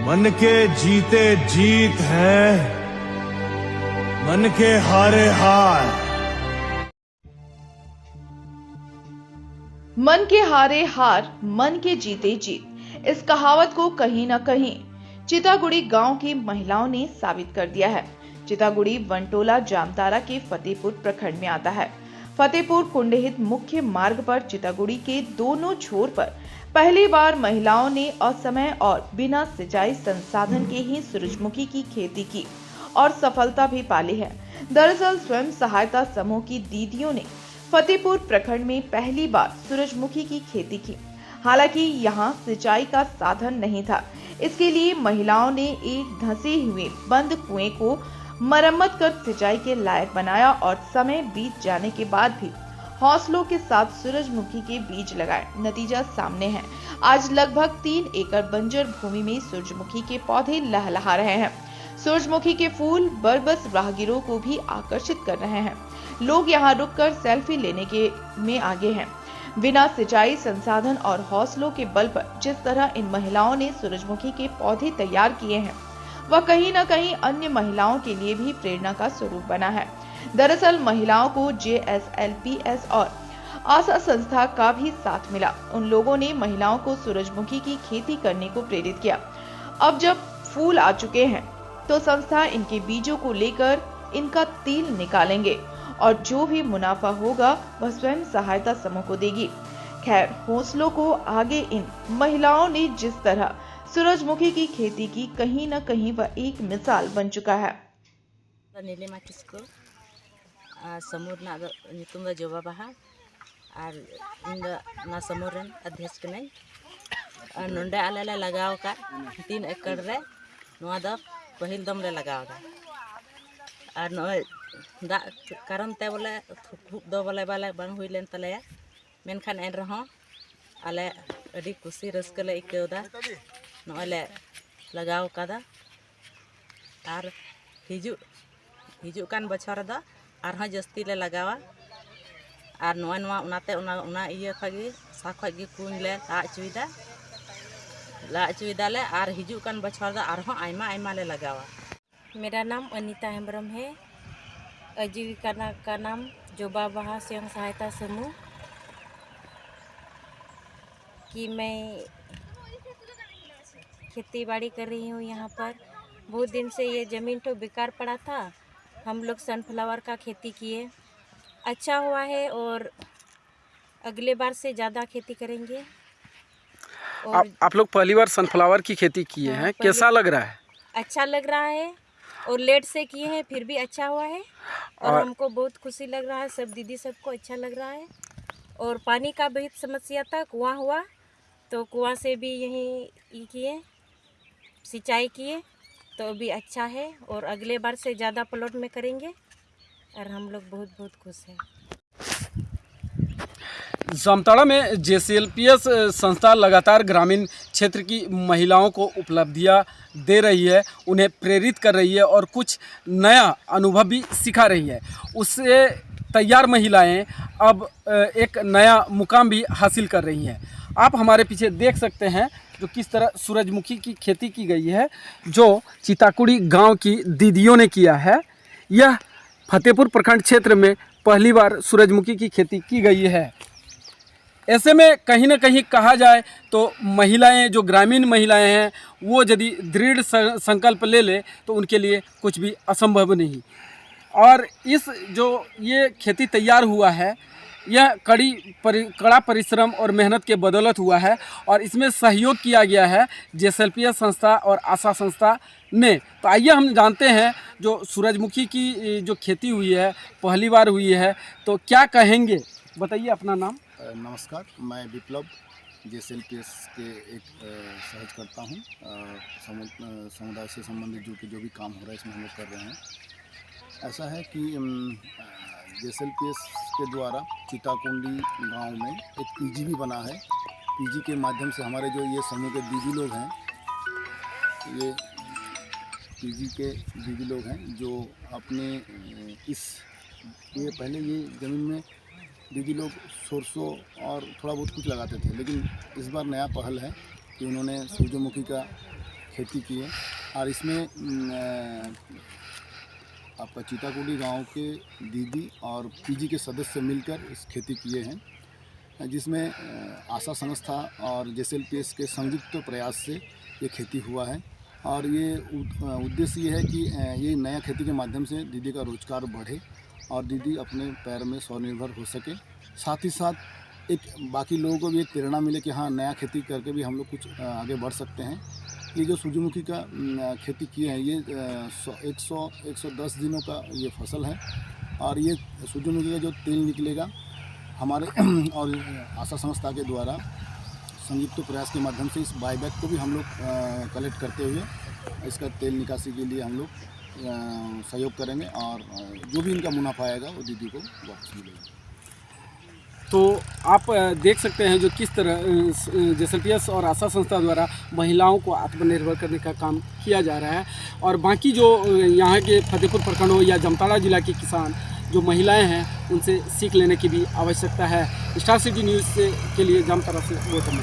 मन के जीते जीत है, मन के हारे हार। मन के हारे हार, मन के जीते जीत। इस कहावत को कहीं न कहीं चितागुड़ी गांव की महिलाओं ने साबित कर दिया है। चितागुड़ी वनटोला जामतारा के फतेहपुर प्रखंड में आता है। फतेहपुर कुंडहित मुख्य मार्ग पर चितागुड़ी के दोनों छोर पर पहली बार महिलाओं ने असमय और बिना सिंचाई संसाधन के ही सूरजमुखी की खेती की और सफलता भी पाली है। दरअसल स्वयं सहायता समूह की दीदियों ने फतेहपुर प्रखंड में पहली बार सूरजमुखी की खेती की। हालांकि यहाँ सिंचाई का साधन नहीं था, इसके लिए महिलाओं ने एक धंसे हुए बंद कुएं को मरम्मत कर सिंचाई के लायक बनाया और समय बीत जाने के बाद भी हौसलों के साथ सूरजमुखी के बीज लगाए। नतीजा सामने है। आज लगभग 3 एकड़ बंजर भूमि में सूरजमुखी के पौधे लहलहा रहे हैं। सूरजमुखी के फूल बरबस राहगीरों को भी आकर्षित कर रहे हैं। लोग यहाँ रुककर सेल्फी लेने के में आगे हैं। बिना सिंचाई संसाधन और हौसलों के बल पर जिस तरह इन महिलाओं ने सूरजमुखी के पौधे तैयार किए हैं, वह कहीं न कहीं अन्य महिलाओं के लिए भी प्रेरणा का स्वरूप बना है। दरअसल महिलाओं को JSLPS और आशा संस्था का भी साथ मिला। उन लोगों ने महिलाओं को सूरजमुखी की खेती करने को प्रेरित किया। अब जब फूल आ चुके हैं तो संस्था इनके बीजों को लेकर इनका तेल निकालेंगे और जो भी मुनाफा होगा वह स्वयं सहायता समूह को देगी। खैर, हौसलों को आगे इन महिलाओं ने जिस तरह सूरजमुखी की खेती की, कहीं न कहीं वह एक मिसाल बन चुका है। नीलिमा किस्कु समूह ना नितुम दा जोबा बाहा और इन ना समूह रन अध्यक्ष कनै और नोंडे आले ले लगाव का 3 एकड़ रे नोआ दा पहिल दम ले लगाव दा और नोय दा कारण ते बोले खूब दो बोले बाले बांग हुई लेन तले मेनखान एन रहो आले अडी खुशी रस्क ले इकदा नोय ले लगाव कादा और हिजू कान बछर दा आरहा जस्ती ले लगावा और नोआ नोआ उनाते उना इया खगी साखय गी कुन ले ला चुइदा ले और हिजू कान बछर दा आरहा आयमा आयमा ले लगावा। मेरा नाम अनीता हेम्ब्रम है। आजीविका का नाम जोबा बाहा स्वयं सहायता समूह कि मैं खेती बाड़ी कर रही हूँ। यहाँ पर बहुत दिन से ये ज़मीन तो बेकार पड़ा था। हम लोग सनफ्लावर का खेती किए, अच्छा हुआ है और अगले बार से ज़्यादा खेती करेंगे। और आप लोग पहली बार सनफ्लावर की खेती किए हैं, कैसा लग रहा है? अच्छा लग रहा है और लेट से किए हैं फिर भी अच्छा हुआ है और हमको बहुत खुशी लग रहा है। सब दीदी सबको अच्छा लग रहा है। और पानी का बहुत समस्या था, कुआं हुआ तो कुआं से भी यहीं किए, सिंचाई किए तो अभी अच्छा है और अगले बार से ज़्यादा प्लॉट में करेंगे और हम लोग बहुत बहुत खुश हैं। जामताड़ा में JSLPS संस्था लगातार ग्रामीण क्षेत्र की महिलाओं को उपलब्धियां दे रही है, उन्हें प्रेरित कर रही है और कुछ नया अनुभव भी सिखा रही है। उससे तैयार महिलाएं अब एक नया मुकाम भी हासिल कर रही हैं। आप हमारे पीछे देख सकते हैं जो किस तरह सूरजमुखी की खेती की गई है, जो चिताकुड़ी गांव की दीदियों ने किया है। यह फतेहपुर प्रखंड क्षेत्र में पहली बार सूरजमुखी की खेती की गई है। ऐसे में कहीं ना कहीं कहा जाए तो महिलाएं, जो ग्रामीण महिलाएं हैं, वो यदि दृढ़ संकल्प ले ले तो उनके लिए कुछ भी असंभव नहीं। और इस जो ये खेती तैयार हुआ है, यह कड़ा परिश्रम और मेहनत के बदौलत हुआ है और इसमें सहयोग किया गया है JSLPS संस्था और आशा संस्था ने। तो आइए हम जानते हैं जो सूरजमुखी की जो खेती हुई है, पहली बार हुई है, तो क्या कहेंगे, बताइए अपना नाम। नमस्कार, मैं विप्लव JSLPS के एक सहयोगकर्ता हूँ। समुदाय से संबंधित जो भी काम हो रहा है इसमें हम लोग कर रहे हैं। ऐसा है कि JSLPS के द्वारा चिताकुंडी गांव में एक PG भी बना है। PG के माध्यम से हमारे जो ये समूह के दीदी लोग हैं, ये PG के दीदी लोग हैं जो अपने ये पहले ये ज़मीन में दीदी लोग सरसों और थोड़ा बहुत कुछ लगाते थे, लेकिन इस बार नया पहल है कि उन्होंने सूरजमुखी का खेती की है और इसमें आपका चीताकुड़ी गांव के दीदी और पीजी के सदस्य मिलकर इस खेती किए हैं, जिसमें आशा संस्था और JSLPS के संयुक्त प्रयास से ये खेती हुआ है। और ये उद्देश्य ये है कि ये नया खेती के माध्यम से दीदी का रोजगार बढ़े और दीदी अपने पैर में स्वनिर्भर हो सके। साथ ही साथ एक बाकी लोगों को भी एक प्रेरणा मिले कि हाँ, नया खेती करके भी हम लोग कुछ आगे बढ़ सकते हैं। ये जो सूरजमुखी का खेती किए हैं, ये 110 दिनों का ये फसल है और ये सूरजमुखी का जो तेल निकलेगा हमारे और आशा संस्था के द्वारा संयुक्त प्रयास के माध्यम से इस बाईबैक को भी हम लोग कलेक्ट करते हुए इसका तेल निकासी के लिए हम लोग सहयोग करेंगे और जो भी इनका मुनाफा आएगा वो दीदी को वापस मिलेगा। तो आप देख सकते हैं जो किस तरह JSLPS और आशा संस्था द्वारा महिलाओं को आत्मनिर्भर करने का काम किया जा रहा है। और बाकी जो यहाँ के फतेहपुर प्रखंड हो या जामताड़ा जिला के किसान जो महिलाएं हैं, उनसे सीख लेने की भी आवश्यकता है। स्टार सिटी न्यूज़ के लिए जामताड़ा से गौतम।